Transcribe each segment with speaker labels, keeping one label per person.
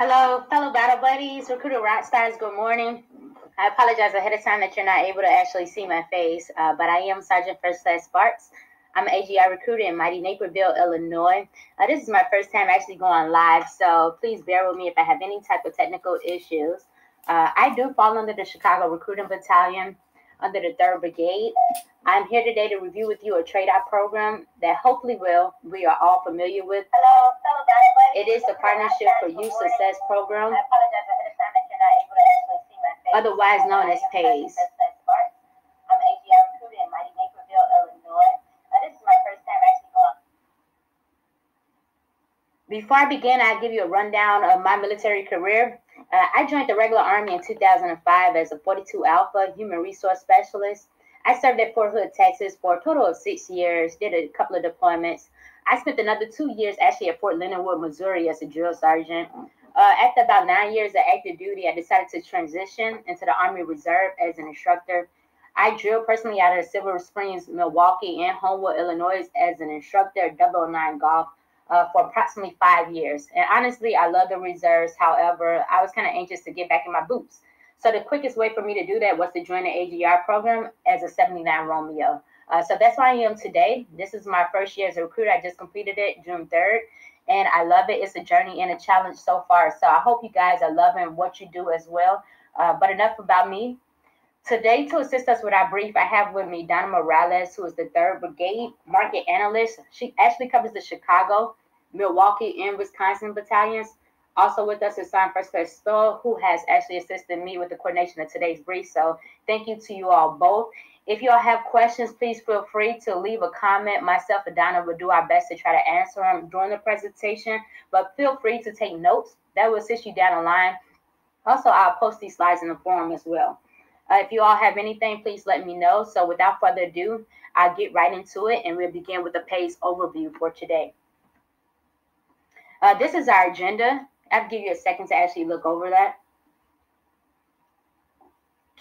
Speaker 1: Hello, fellow battle buddies, recruiter rock stars, good morning. I apologize ahead of time that you're not able to actually see my face, but I am Sergeant First Class Sparks. I'm an AGI recruiter in mighty Naperville, Illinois. This is my first time actually going live, so please bear with me if I have any type of technical issues. I do fall under the Chicago Recruiting Battalion, under the 3rd Brigade. I'm here today to review with you a trade-out program that hopefully we are all familiar with. Hello, fellow battle buddies. It is the Partnership for Youth Success Program, I apologize ahead of time that you're not able to actually see my face, otherwise known as PaYS. I'm an AGI recruiter in mighty Naperville, Illinois. This is my first time actually going. Before I begin, I'll give you a rundown of my military career. I joined the regular Army in 2005 as a 42 Alpha Human Resource Specialist. I served at Fort Hood, Texas for a total of 6 years, did a couple of deployments. I spent another 2 years actually at Fort Leonard Wood, Missouri as a drill sergeant. After about 9 years of active duty, I decided to transition into the Army Reserve as an instructor. I drilled personally out of Silver Springs, Milwaukee, and Homewood, Illinois as an instructor at 009 Golf for approximately 5 years. And honestly, I love the reserves. However, I was kind of anxious to get back in my boots. So the quickest way for me to do that was to join the AGR program as a 79 Romeo. So that's where I am today. This is my first year as a recruiter. I just completed it June 3rd, and I love it. It's a journey and a challenge so far. So I hope you guys are loving what you do as well. But enough about me. Today, to assist us with our brief, I have with me Donna Morales, who is the 3rd Brigade Market Analyst. She actually covers the Chicago, Milwaukee, and Wisconsin battalions. Also with us is Sergeant First Class Stoll, who has actually assisted me with the coordination of today's brief. So thank you to you all both. If you all have questions, please feel free to leave a comment. Myself and Donna will do our best to try to answer them during the presentation, but feel free to take notes. That will assist you down the line. Also, I'll post these slides in the forum as well. If you all have anything, please let me know. So without further ado, I'll get right into it, and we'll begin with the PaYS overview for today. This is our agenda. I'll give you a second to actually look over that.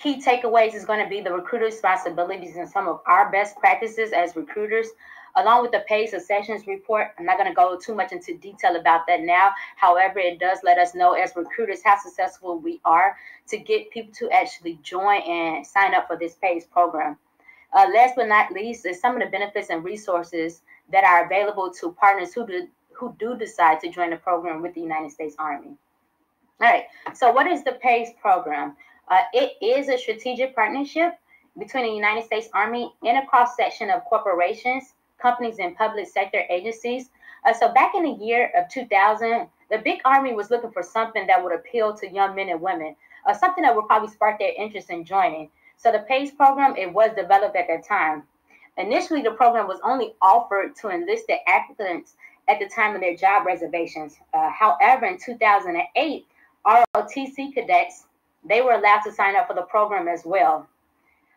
Speaker 1: Key takeaways is going to be the recruiter responsibilities and some of our best practices as recruiters, along with the PaYS Sessions report. I'm not going to go too much into detail about that now. However, it does let us know as recruiters how successful we are to get people to actually join and sign up for this PaYS program. Last but not least is some of the benefits and resources that are available to partners who do decide to join the program with the United States Army. All right, so what is the PaYS program? It is a strategic partnership between the United States Army and a cross-section of corporations, companies, and public sector agencies. So back in the year of 2000, the big Army was looking for something that would appeal to young men and women, something that would probably spark their interest in joining. So the PaYS program, it was developed at that time. Initially, the program was only offered to enlisted applicants at the time of their job reservations. However, in 2008, ROTC cadets, they were allowed to sign up for the program as well.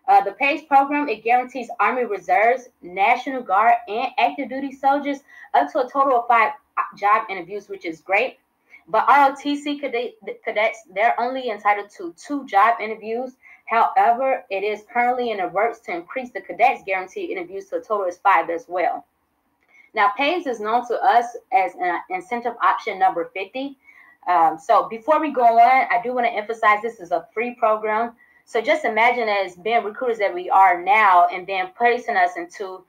Speaker 1: The PaYS program, it guarantees Army Reserves, National Guard, and active duty soldiers up to a total of 5 job interviews, which is great. But ROTC cadets, they're only entitled to 2 job interviews. However, it is currently in the works to increase the cadets guaranteed interviews to a total of 5 as well. Now, PaYS is known to us as incentive option number 50. So before we go on, I do want to emphasize this is a free program. So just imagine as being recruiters that we are now and then placing us into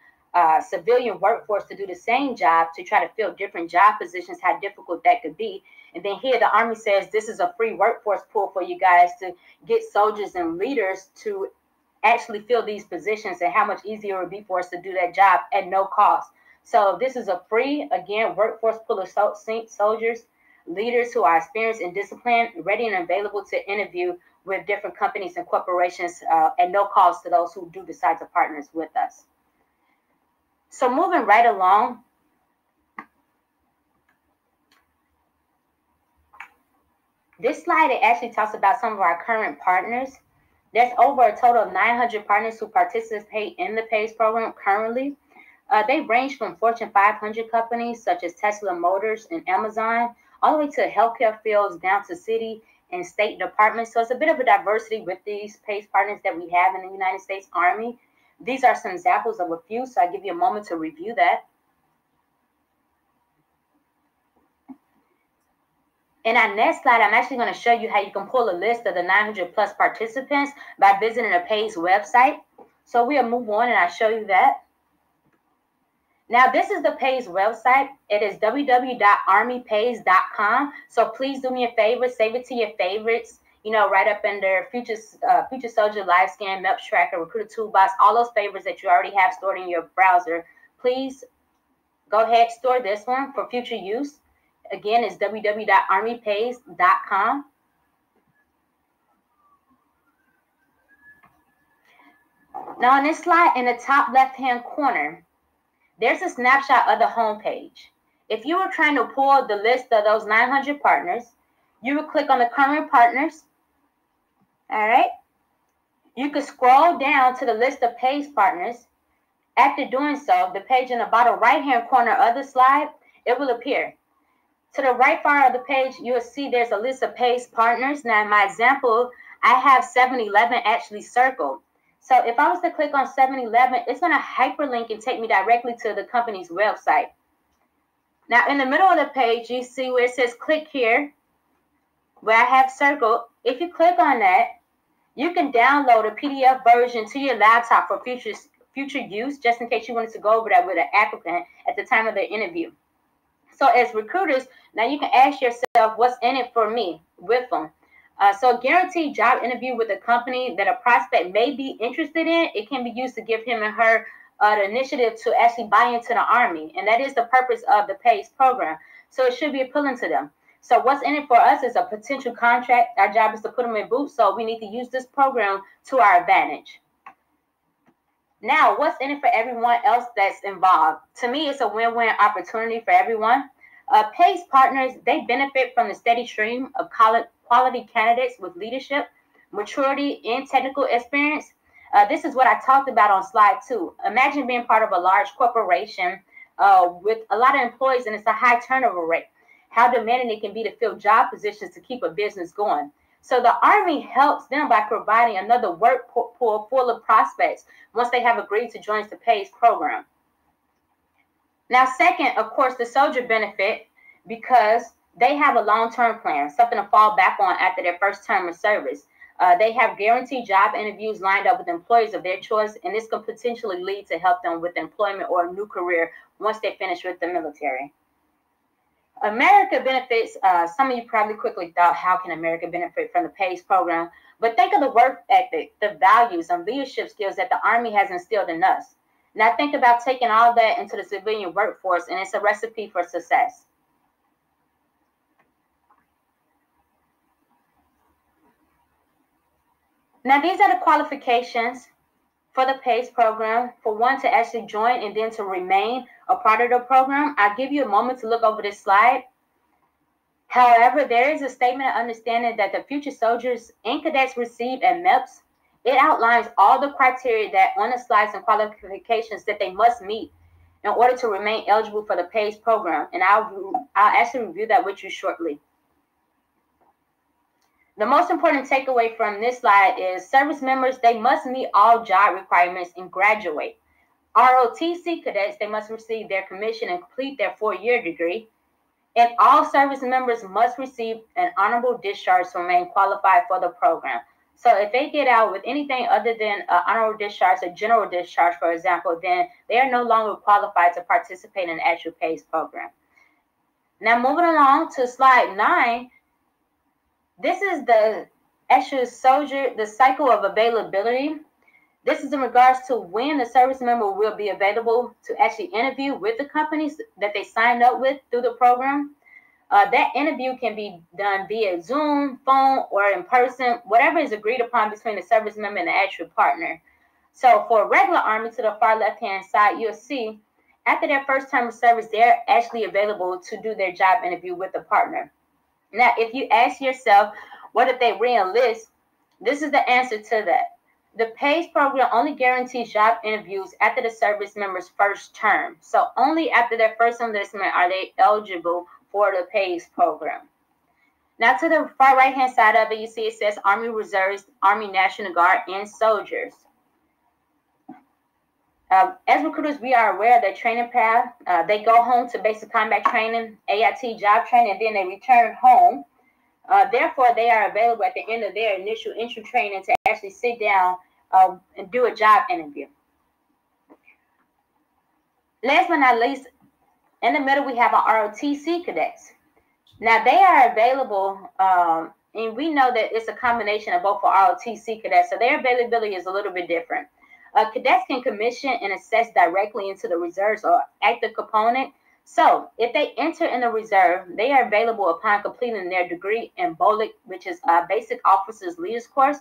Speaker 1: civilian workforce to do the same job, to try to fill different job positions, how difficult that could be. And then here the Army says this is a free workforce pool for you guys to get soldiers and leaders to actually fill these positions, and how much easier it would be for us to do that job at no cost. So this is a free, again, workforce pool of soldiers, leaders who are experienced and disciplined, ready and available to interview with different companies and corporations at no cost to those who do decide to partner with us. So moving right along, this slide, it actually talks about some of our current partners. There's over a total of 900 partners who participate in the PaYS program currently. They range from Fortune 500 companies such as Tesla Motors and Amazon, all the way to healthcare fields, down to city and state departments. So it's a bit of a diversity with these PaYS partners that we have in the United States Army. These are some examples of a few, so I'll give you a moment to review that. In our next slide, I'm actually going to show you how you can pull a list of the 900 plus participants by visiting a PaYS website. So we'll move on and I'll show you that. Now, this is the PaYS website. It is www.armypays.com. So please do me a favor, save it to your favorites. You know, right up under Future Soldier, Live Scan, MEPS Tracker, Recruiter Toolbox, all those favorites that you already have stored in your browser. Please go ahead, store this one for future use. Again, it's www.armypays.com. Now, on this slide, in the top left-hand corner, there's a snapshot of the home page. If you were trying to pull the list of those 900 partners, you would click on the current partners. All right. You could scroll down to the list of PaYS partners. After doing so, the page in the bottom right-hand corner of the slide, it will appear. To the right far of the page, you will see there's a list of PaYS partners. Now, in my example, I have 7-Eleven actually circled. So if I was to click on 7-Eleven, it's going to hyperlink and take me directly to the company's website. Now, in the middle of the page, you see where it says click here, where I have circled. If you click on that, you can download a PDF version to your laptop for future use, just in case you wanted to go over that with an applicant at the time of the interview. So as recruiters, now you can ask yourself, what's in it for me with them? So a guaranteed job interview with a company that a prospect may be interested in, it can be used to give him and her the initiative to actually buy into the Army. And that is the purpose of the PaYS program. So it should be appealing to them. So what's in it for us is a potential contract. Our job is to put them in boots. So we need to use this program to our advantage. Now, what's in it for everyone else that's involved? To me, it's a win-win opportunity for everyone. PaYS partners, they benefit from the steady stream of quality candidates with leadership, maturity, and technical experience. This is what I talked about on slide 2. Imagine being part of a large corporation with a lot of employees, and it's a high turnover rate. How demanding it can be to fill job positions to keep a business going. So the Army helps them by providing another work pool full of prospects once they have agreed to join the PaYS program. Now, second, of course, the soldier benefit because they have a long-term plan, something to fall back on after their first term of service. They have guaranteed job interviews lined up with employees of their choice, and this could potentially lead to help them with employment or a new career once they finish with the military. America benefits, some of you probably quickly thought, how can America benefit from the PaYS program? But think of the work ethic, the values, and leadership skills that the Army has instilled in us. Now think about taking all that into the civilian workforce, and it's a recipe for success. Now these are the qualifications for the PaYS program, for one to actually join and then to remain a part of the program. I'll give you a moment to look over this slide. However, there is a statement of understanding that the future soldiers and cadets receive at MEPS. It outlines all the criteria that on the slides and qualifications that they must meet in order to remain eligible for the PaYS program. And I'll actually review that with you shortly. The most important takeaway from this slide is service members, they must meet all job requirements and graduate. ROTC cadets, they must receive their commission and complete their 4-year degree. And all service members must receive an honorable discharge to remain qualified for the program. So if they get out with anything other than honorable discharge or general discharge, for example, then they are no longer qualified to participate in the actual PaYS program. Now moving along to slide 9, this is the actual soldier, the cycle of availability. This is in regards to when the service member will be available to actually interview with the companies that they signed up with through the program. That interview can be done via Zoom, phone, or in person, whatever is agreed upon between the service member and the actual partner. So for regular Army, to the far left-hand side, you'll see after their first term of service, they're actually available to do their job interview with the partner. Now, if you ask yourself, what if they re-enlist? This is the answer to that. The PaYS program only guarantees job interviews after the service member's first term. So only after their first enlistment are they eligible for the PaYS program. Now to the far right-hand side of it, you see it says Army Reserves, Army National Guard, and soldiers. As recruiters, we are aware of their training path. They go home to basic combat training, AIT job training, and then they return home. Therefore, they are available at the end of their initial entry training to actually sit down and do a job interview. Last but not least, in the middle, we have our ROTC cadets. Now, they are available, and we know that it's a combination of both for ROTC cadets, so their availability is a little bit different. Cadets can commission and assess directly into the reserves or active component. So, if they enter in the reserve, they are available upon completing their degree in BOLIC, which is Basic Officers Leaders Course.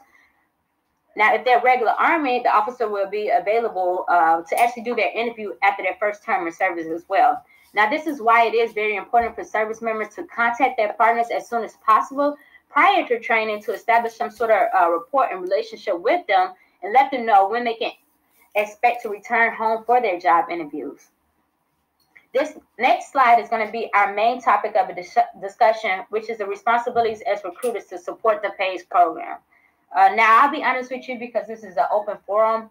Speaker 1: Now, if they're regular Army, the officer will be available to actually do their interview after their first term of service as well. Now, this is why it is very important for service members to contact their partners as soon as possible prior to training to establish some sort of rapport and relationship with them and let them know when they can expect to return home for their job interviews. This next slide is going to be our main topic of a discussion, which is the responsibilities as recruiters to support the PaYS program. Now, I'll be honest with you because this is an open forum.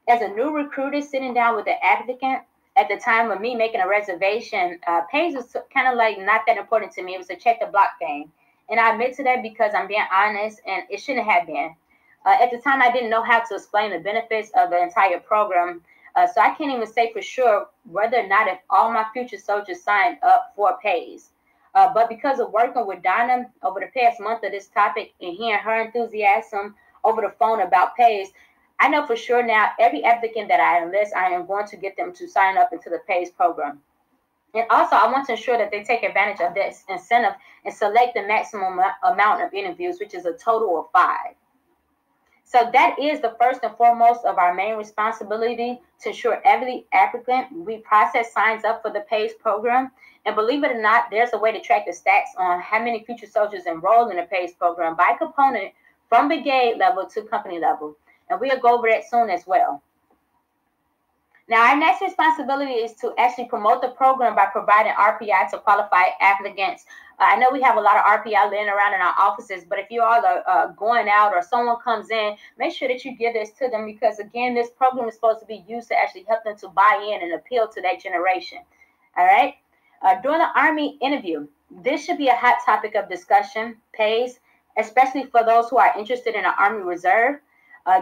Speaker 1: As a new recruiter sitting down with an applicant, at the time of me making a reservation, PaYS was kind of like not that important to me. It was a check the block thing. And I admit to that because I'm being honest, and it shouldn't have been. At the time, I didn't know how to explain the benefits of the entire program. So I can't even say for sure whether or not if all my future soldiers signed up for PaYS. But because of working with Donna over the past month of this topic and hearing her enthusiasm over the phone about PaYS, I know for sure now every applicant that I enlist, I am going to get them to sign up into the PaYS program. And also, I want to ensure that they take advantage of this incentive and select the maximum amount of interviews, which is a total of 5. So that is the first and foremost of our main responsibility to ensure every applicant we process signs up for the PaYS program. And believe it or not, there's a way to track the stats on how many future soldiers enroll in the PaYS program by component from brigade level to company level. And we'll go over that soon as well. Now, our next responsibility is to actually promote the program by providing RPI to qualified applicants. I know we have a lot of RPI laying around in our offices, but if you all are going out or someone comes in, make sure that you give this to them because, again, this program is supposed to be used to actually help them to buy in and appeal to that generation. All right? During the Army interview, this should be a hot topic of discussion, PaYS, especially for those who are interested in the Army Reserve.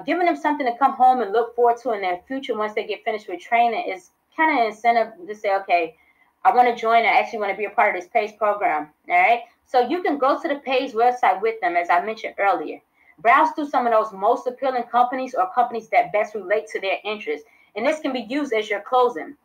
Speaker 1: Giving them something to come home and look forward to in their future once they get finished with training is kind of an incentive to say, okay, I want to join. I actually want to be a part of this PaYS program. All right. So you can go to the PaYS website with them, as I mentioned earlier. Browse through some of those most appealing companies or companies that best relate to their interests. And this can be used as your closing.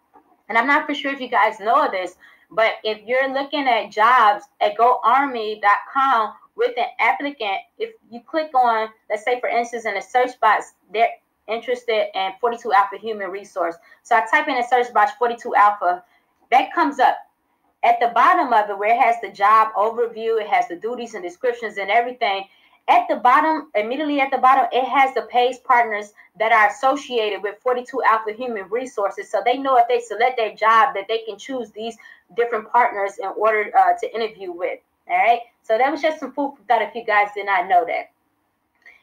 Speaker 1: And I'm not for sure if you guys know this, but if you're looking at jobs at GoArmy.com, with an applicant, if you click on, let's say, for instance, in the search box, they're interested in 42 Alpha Human Resource. So I type in the search box 42 Alpha, that comes up. At the bottom of it, where it has the job overview, it has the duties and descriptions and everything. At the bottom, immediately at the bottom, it has the PaYS partners that are associated with 42 Alpha Human Resources. So they know if they select their job that they can choose these different partners in order to interview with. All right. So that was just some food for thought if you guys did not know that.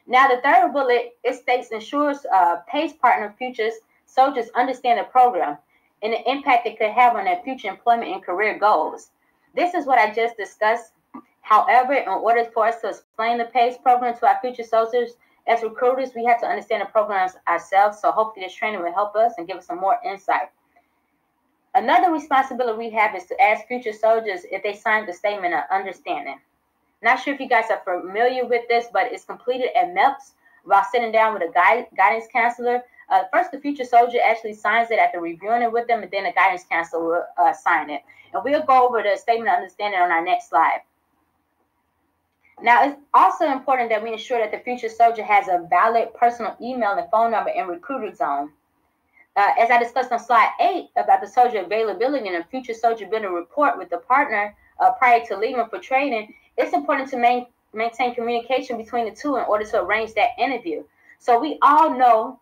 Speaker 1: Now, the third bullet, it states ensures PaYS partner futures soldiers understand the program and the impact it could have on their future employment and career goals. This is what I just discussed. However, in order for us to explain the PaYS program to our future soldiers, as recruiters, we have to understand the programs ourselves. So hopefully this training will help us and give us some more insight. Another responsibility we have is to ask future soldiers if they signed the statement of understanding. Not sure if you guys are familiar with this, but it's completed at MEPS while sitting down with a guidance counselor. First, the future soldier actually signs it after reviewing it with them, and then the guidance counselor will sign it. And we'll go over the statement of understanding on our next slide. Now, it's also important that we ensure that the future soldier has a valid personal email and phone number in Recruiter Zone. As I discussed on slide 8 about the soldier availability and a future soldier building rapport with the partner prior to leaving for training, it's important to maintain communication between the two in order to arrange that interview. So we all know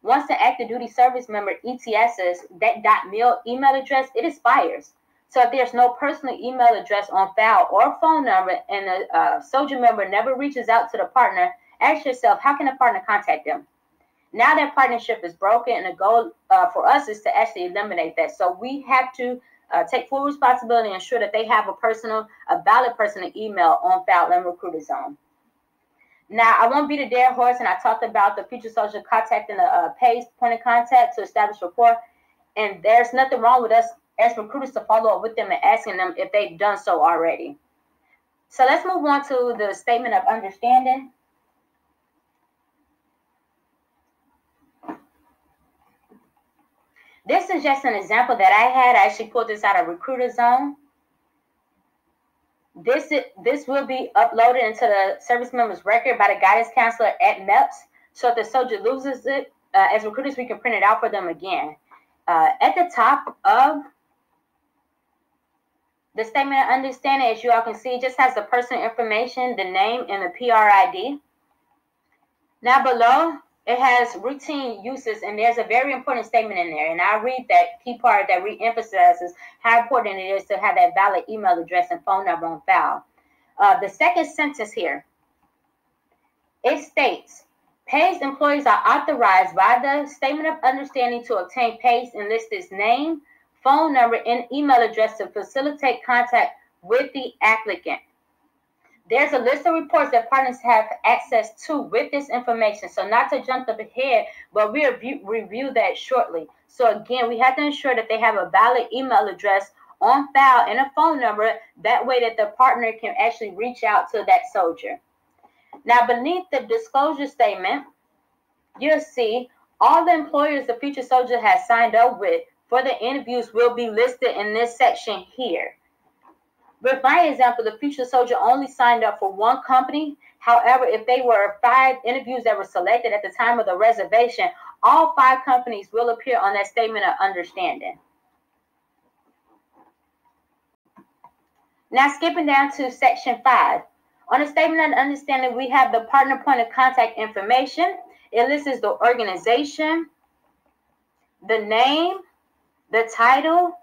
Speaker 1: once an active duty service member ETSs that .mil email address, it expires. So if there's no personal email address on file or phone number and the soldier member never reaches out to the partner, ask yourself, how can the partner contact them? Now that partnership is broken, and the goal for us is to actually eliminate that. So we have to take full responsibility and ensure that they have a valid personal email on file in Recruiter Zone. Now, I won't beat a dead horse, and I talked about the future social contact and the PaYS point of contact to establish rapport. And there's nothing wrong with us as recruiters to follow up with them and asking them if they've done so already. So let's move on to the statement of understanding. This is just an example that I had. I actually pulled this out of Recruiter Zone. This will be uploaded into the service member's record by the guidance counselor at MEPS. So if the soldier loses it, as recruiters, we can print it out for them again. At the top of the statement of understanding, as you all can see, it just has the personal information, the name, and the PRID. Now below, it has routine uses, and there's a very important statement in there. And I'll read that key part that re-emphasizes how important it is to have that valid email address and phone number on file. The second sentence here, it states, PaYS employees are authorized by the statement of understanding to obtain PaYS enlisted's name, phone number, and email address to facilitate contact with the applicant. There's a list of reports that partners have access to with this information. So not to jump up ahead, but we'll review that shortly. So again, we have to ensure that they have a valid email address on file and a phone number. That way that the partner can actually reach out to that soldier. Now, beneath the disclosure statement, you'll see all the employers the future soldier has signed up with for the interviews will be listed in this section here. With my example, the future soldier only signed up for one company. However, if they were 5 interviews that were selected at the time of the reservation, all 5 companies will appear on that statement of understanding. Now, skipping down to section 5. On the statement of understanding, we have the partner point of contact information. It lists the organization, the name, the title,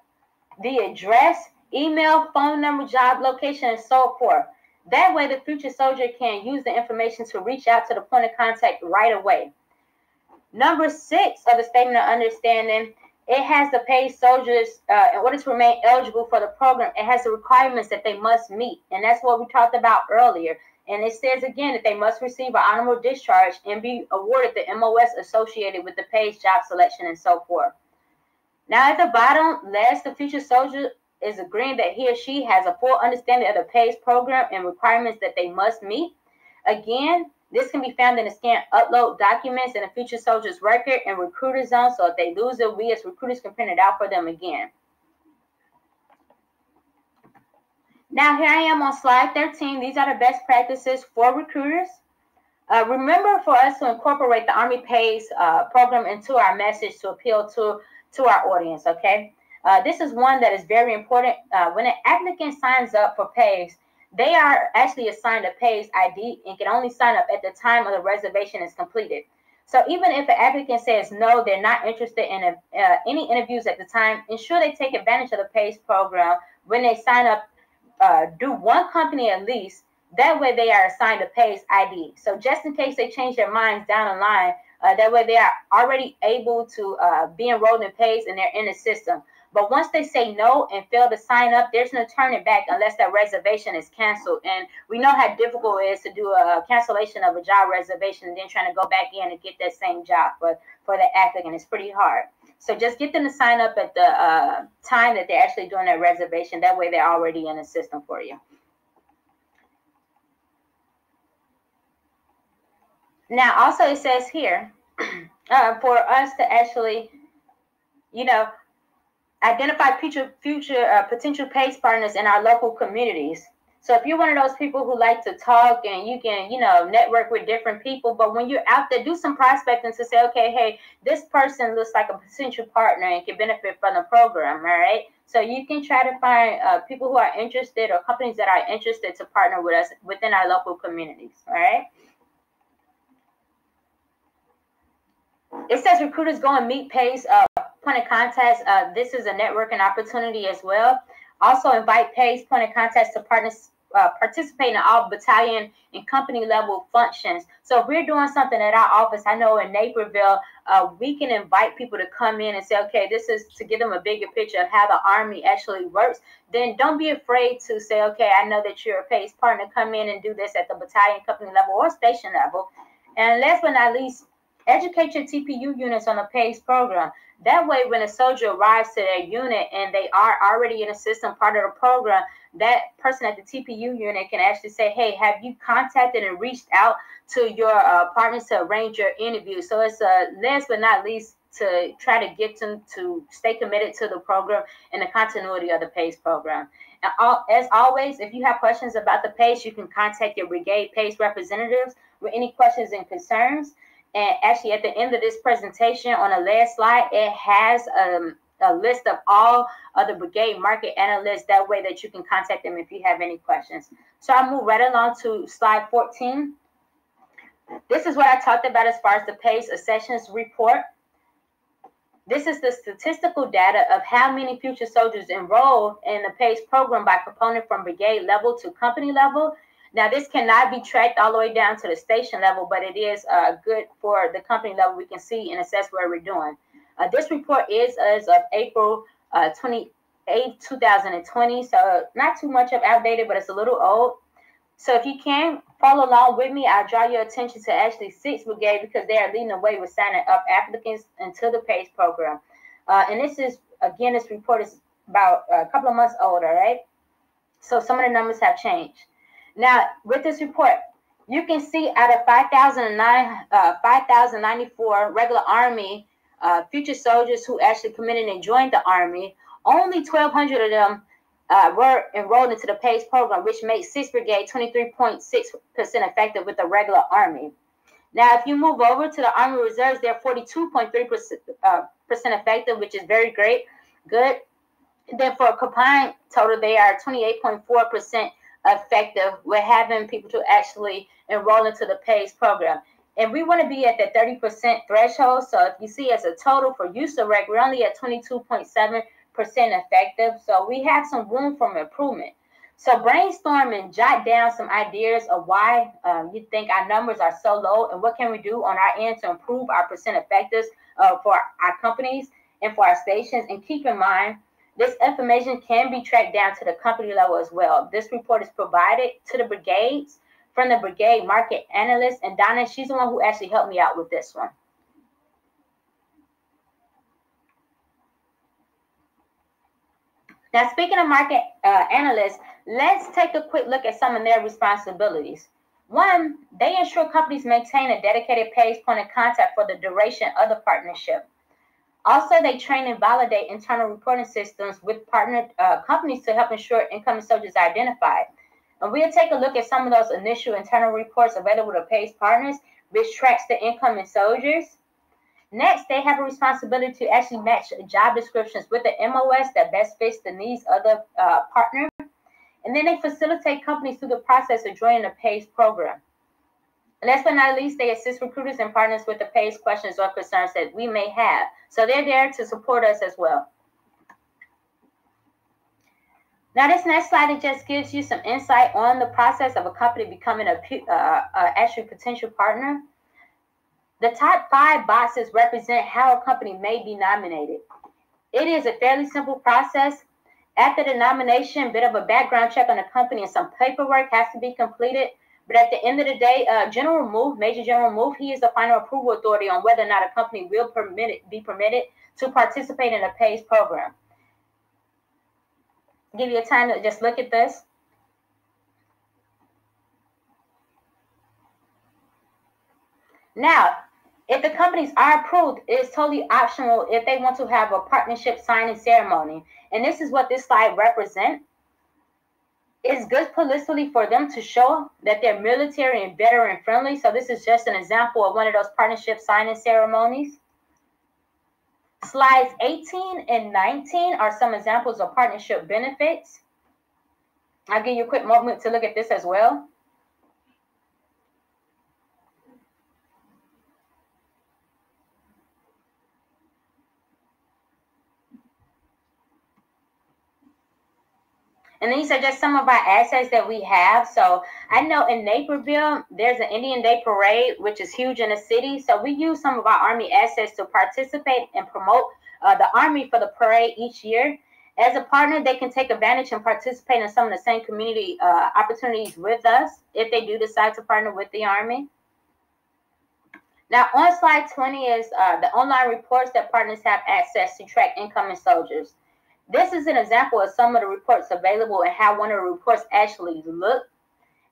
Speaker 1: the address, email, phone number, job location, and so forth. That way, the future soldier can use the information to reach out to the point of contact right away. Number 6 of the statement of understanding, it has the PaYS soldiers, in order to remain eligible for the program, it has the requirements that they must meet. And that's what we talked about earlier. And it says again that they must receive an honorable discharge and be awarded the MOS associated with the PaYS job selection and so forth. Now at the bottom, last, the future soldier is agreeing that he or she has a full understanding of the PaYS program and requirements that they must meet. Again, this can be found in the scan upload documents in the future soldier's record and Recruiter Zone. So if they lose it, we as recruiters can print it out for them again. Now here I am on slide 13. These are the best practices for recruiters. Remember for us to incorporate the Army PaYS program into our message to appeal to our audience, okay? This is one that is very important. When an applicant signs up for PaYS, they are actually assigned a PaYS ID and can only sign up at the time of the reservation is completed. So even if an applicant says no, they're not interested in any interviews at the time, ensure they take advantage of the PaYS program when they sign up. Do one company at least. That way they are assigned a PaYS ID. So just in case they change their minds down the line, that way they are already able to be enrolled in PaYS and they're in the system. But once they say no and fail to sign up, there's no turning back unless that reservation is canceled. And we know how difficult it is to do a cancellation of a job reservation and then trying to go back in and get that same job for the applicant. It's pretty hard. So just get them to sign up at the time that they're actually doing that reservation. That way they're already in the system for you. Now, also it says here, for us to actually, identify potential PaYS partners in our local communities. So if you're one of those people who like to talk and you can, network with different people, but when you're out there, do some prospecting to say, okay, hey, this person looks like a potential partner and can benefit from the program, all right? So you can try to find people who are interested or companies that are interested to partner with us within our local communities, all right? It says recruiters go and meet PaYS point of contacts. This is a networking opportunity as well. Also invite PaYS point of contacts to participate in all battalion and company level functions. So if we're doing something at our office, I know in Naperville, we can invite people to come in and say, okay, this is to give them a bigger picture of how the Army actually works. Then don't be afraid to say, okay, I know that you're a PaYS partner, come in and do this at the battalion, company level, or station level. And last but not least, educate your TPU units on the PaYS program. That way, when a soldier arrives to their unit and they are already in a system part of the program, that person at the TPU unit can actually say, hey, have you contacted and reached out to your partners to arrange your interview? So it's last but not least to try to get them to stay committed to the program and the continuity of the PaYS program. And as always, if you have questions about the PaYS, you can contact your brigade PaYS representatives with any questions and concerns. And actually, at the end of this presentation, on the last slide, it has a list of all of the brigade market analysts. That way that you can contact them if you have any questions. So I'll move right along to slide 14. This is what I talked about as far as the PaYS accessions report. This is the statistical data of how many future soldiers enrolled in the PaYS program by component from brigade level to company level. Now, this cannot be tracked all the way down to the station level, but it is good for the company level. We can see and assess where we're doing. This report is as of April 28, 2020, so not too much of outdated, but it's a little old. So if you can follow along with me, I'll draw your attention to actually 6th Brigade because they are leading the way with signing up applicants into the PaYS program. And this is, again, this report is about a couple of months old, all right? So some of the numbers have changed. Now, with this report, you can see out of 5,094 regular Army future soldiers who actually committed and joined the Army, only 1,200 of them were enrolled into the PaYS program, which makes 6th Brigade 23.6% effective with the regular Army. Now, if you move over to the Army Reserves, they're 42.3% effective, which is very great, good. And then for a combined total, they are 28.4% effective with having people to actually enroll into the PaYS program. And we want to be at the 30% threshold. So if you see as a total for USAREC, we're only at 22.7% effective. So we have some room for improvement. So brainstorm and jot down some ideas of why you think our numbers are so low and what can we do on our end to improve our percent effectives for our companies and for our stations. And keep in mind, this information can be tracked down to the company level as well. This report is provided to the brigades from the brigade market analyst. And Donna, she's the one who actually helped me out with this one. Now, speaking of market analysts, let's take a quick look at some of their responsibilities. One, they ensure companies maintain a dedicated PaYS point of contact for the duration of the partnership. Also, they train and validate internal reporting systems with partner companies to help ensure incoming soldiers are identified. And we'll take a look at some of those initial internal reports available to PaYS partners, which tracks the incoming soldiers. Next, they have a responsibility to actually match job descriptions with the MOS that best fits the needs of the partner. And then they facilitate companies through the process of joining the PaYS program. And last but not least, they assist recruiters and partners with the PaYS questions or concerns that we may have. So they're there to support us as well. Now, this next slide, it just gives you some insight on the process of a company becoming a actual potential partner. The top 5 boxes represent how a company may be nominated. It is a fairly simple process. After the nomination, a bit of a background check on the company and some paperwork has to be completed. But at the end of the day, General Move, Major General Move, he is the final approval authority on whether or not a company will be permitted to participate in a PaYS program. Give you a time to just look at this. Now, if the companies are approved, it is totally optional if they want to have a partnership signing ceremony. And this is what this slide represents. It's good publicity for them to show that they're military and veteran friendly. So this is just an example of one of those partnership signing ceremonies. Slides 18 and 19 are some examples of partnership benefits. I'll give you a quick moment to look at this as well. And these are just some of our assets that we have. So I know in Naperville, there's an Indian Day Parade, which is huge in the city. So we use some of our Army assets to participate and promote the Army for the parade each year. As a partner, they can take advantage and participate in some of the same community opportunities with us if they do decide to partner with the Army. Now, on slide 20 is the online reports that partners have access to track incoming soldiers. This is an example of some of the reports available and how one of the reports actually look.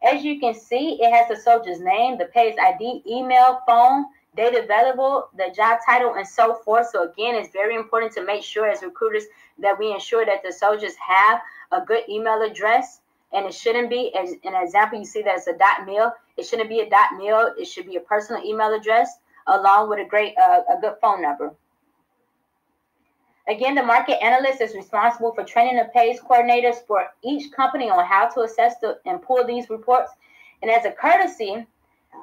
Speaker 1: As you can see, it has the soldier's name, the PaYS ID, email, phone, date available, the job title, and so forth. So again, it's very important to make sure as recruiters that we ensure that the soldiers have a good email address. And it shouldn't be, as an example, you see that it's a .mil. It shouldn't be a .mil. It should be a personal email address along with a good phone number. Again, the market analyst is responsible for training the PaYS coordinators for each company on how to assess and pull these reports. And as a courtesy,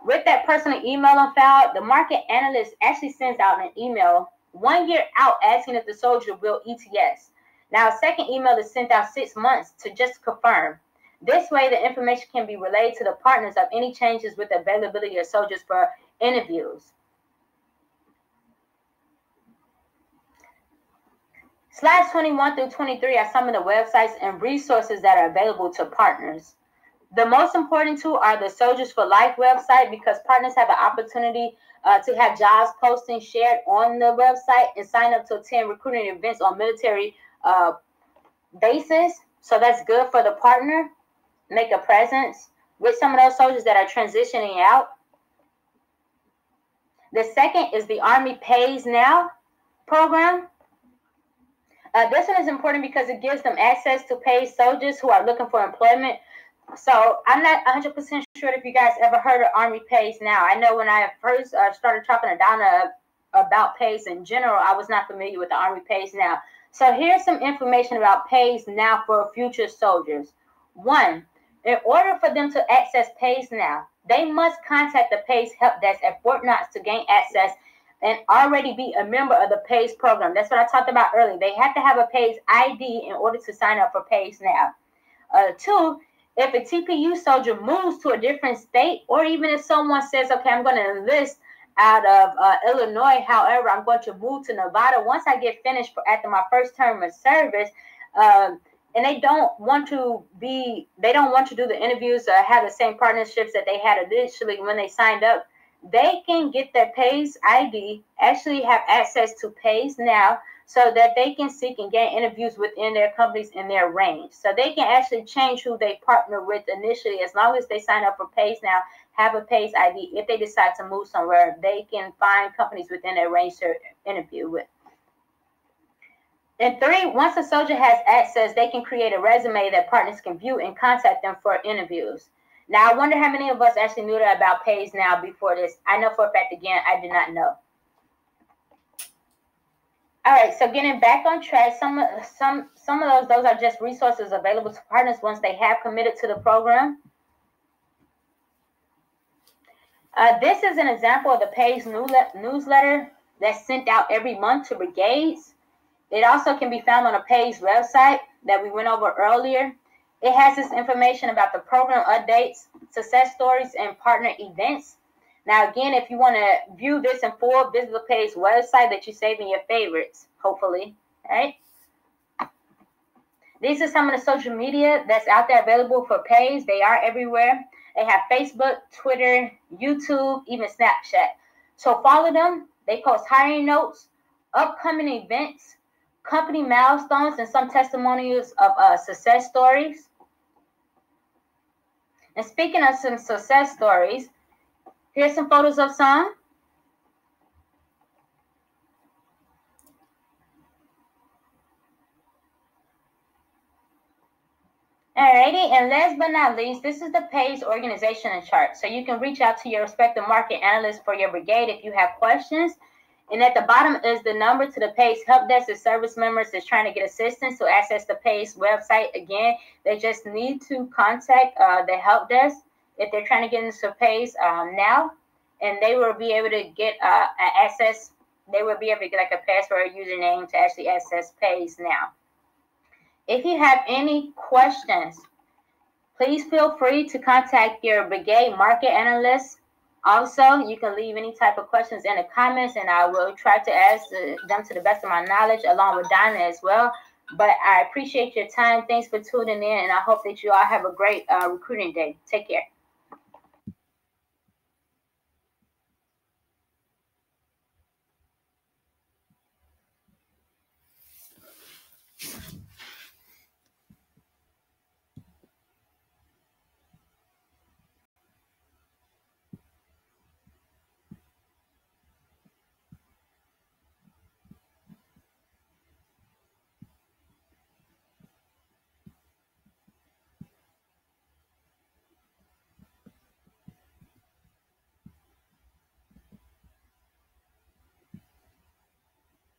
Speaker 1: with that personal email on file, the market analyst actually sends out an email 1 year out asking if the soldier will ETS. Now, a second email is sent out 6 months to just confirm. This way, the information can be relayed to the partners of any changes with the availability of soldiers for interviews. Slides 21 through 23 are some of the websites and resources that are available to partners. The most important two are the Soldiers for Life website, because partners have an opportunity to have jobs postings shared on the website and sign up to attend recruiting events on military bases. So that's good for the partner, make a presence with some of those soldiers that are transitioning out. The second is the Army PaYS Now program. This one is important because it gives them access to PaYS soldiers who are looking for employment. So I'm not 100% sure if you guys ever heard of Army PaYS Now. I know when I first started talking to Donna about PaYS in general, I was not familiar with the Army PaYS Now. So here's some information about PaYS Now for future soldiers. 1, in order for them to access PaYS Now, they must contact the PaYS help desk at Fort Knox to gain access and already be a member of the PaYS program. That's what I talked about earlier. They have to have a PaYS ID in order to sign up for PaYS Now. 2, if a TPU soldier moves to a different state, or even if someone says, okay, I'm going to enlist out of Illinois, however, I'm going to move to Nevada once I get finished after my first term of service, and they don't want to do the interviews or have the same partnerships that they had initially when they signed up, they can get their PaYS ID, actually have access to PaYS Now, so that they can seek and gain interviews within their companies in their range. So they can actually change who they partner with initially, as long as they sign up for PaYS Now, have a PaYS ID. If they decide to move somewhere, they can find companies within their range to interview with. And 3, once a soldier has access, they can create a resume that partners can view and contact them for interviews. Now, I wonder how many of us actually knew that about PaYS Now before this. I know for a fact, again, I did not know. All right, so getting back on track, some of those are just resources available to partners once they have committed to the program. This is an example of the PaYS newsletter that's sent out every month to brigades. It also can be found on the PaYS website that we went over earlier. It has this information about the program updates, success stories, and partner events. Now, again, if you want to view this in full, visit the PaYS website that you save in your favorites, hopefully. All right. These are some of the social media that's out there available for PaYS. They are everywhere. They have Facebook, Twitter, YouTube, even Snapchat. So follow them. They post hiring notes, upcoming events, company milestones, and some testimonials of success stories. And speaking of some success stories, here's some photos of some. Alrighty, and last but not least, this is the PaYS organization chart. So you can reach out to your respective market analyst for your brigade if you have questions. And at the bottom is the number to the PaYS help desk of service members that's trying to get assistance to access the PaYS website. Again, they just need to contact the help desk if they're trying to get into PaYS now, and they will be able to get access. They will be able to get like a password username to actually access PaYS now. If you have any questions, please feel free to contact your brigade market analyst. Also, you can leave any type of questions in the comments, and I will try to answer them to the best of my knowledge, along with Donna as well. But I appreciate your time. Thanks for tuning in, and I hope that you all have a great recruiting day. Take care.